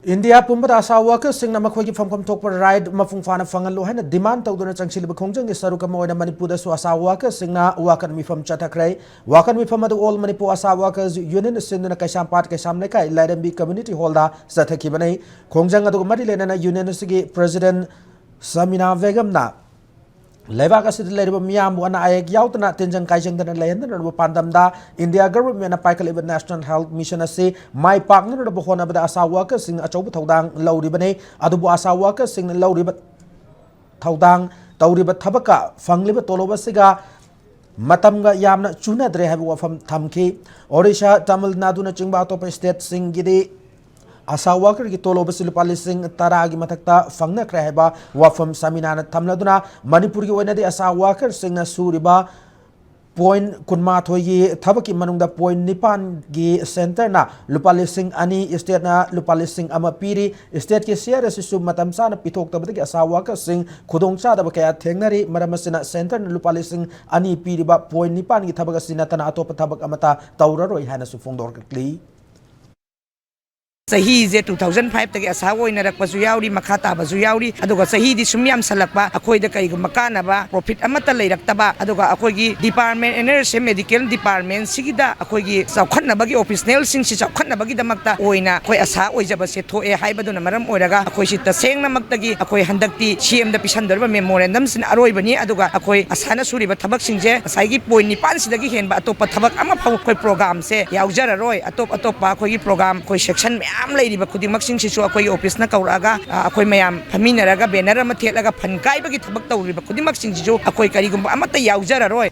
India pumbada asa workers sing na makhoi ki famkom thok par ride mafung fana fangal lo haina demand tawduna changsil ba khongjang ni saru kam oina manipur da su asa workers sing na wakan mi fam chathakrai wakan mi fam adu all manipur asa workers union sin na kaisam pat kaisam ne kai LMB community hall da sathaki banai khongjang adu mari lena na union sigi president Samina Begum na Leba ka sidil leba miyam bu ana ayek yautna tenjang kaijang dan layan dan bu pandam da India government na paikal iba national health mission ase mai pak na bu hona bada asa workers sing achau bu thodang lauri bane adu bu asa workers sing lauri ba thodang tauri ba thabaka fangli ba toloba siga matam ga yamna chuna dre habu wafam thamki Odisha Tamil Nadu na chingba top state sing gidi asa worker ki tolo basi lupa lising tara agi matakta fangna kraheba wafam saminana thamladuna manipur ki oina de asa worker sing na suriba point kunma thoyi thabaki manungda point nipan gi center na lupa lising ani state na lupa lising ama piri state ki share si sum matam sa na pithok tabati ki asa worker sing khudong cha da kaya thengnari maramasina center na lupa lising ani piri ba point nipan gi thabaga sinatana atop thabak amata tauraroi hana su fongdor kli सही जे 2005 तक असा होइना रखपसु यावरी मखा ताबसु यावरी अदुगा सही दि सुम्याम सलकपा अखोइदा कई मकानाबा profit अमता लैरक्तबा अदुगा अखोइगी department एनआरएसएम medical department सिगिदा अखोइगी चौखनबगी ऑफिसनल सिंग सि चौखनबगी दमक्ता ओइना अखोइ असा ओइजबसे थोए हाइबदुना मरम ओइरागा अखोइ सि तसेंगनमक्तगी अखोइ हंदक्ति सीएम दा पिसंदरबा मेमोरेंडम सिन अरोइबनी अदुगा अखोइ असाना सुरिबा थबक सिंजे साइगी पॉइंट निपान सिदगी हेनबा अतोप थबक अमा फाउ अखोइ प्रोग्राम से याउजररोय अतोप अखोइगी प्रोग्राम अखोइ सेक्शन आम लेरिबा खुदिमक सिंसिसु अखोइ ऑफिस ना कौरागा अखोइ मयाम फमिनरगा बैनर अमा थेलगा फनकाइबगी थबक तौरिबा खुदिमक सिंसिसु अखोइ करिगुम अमता याउजररोय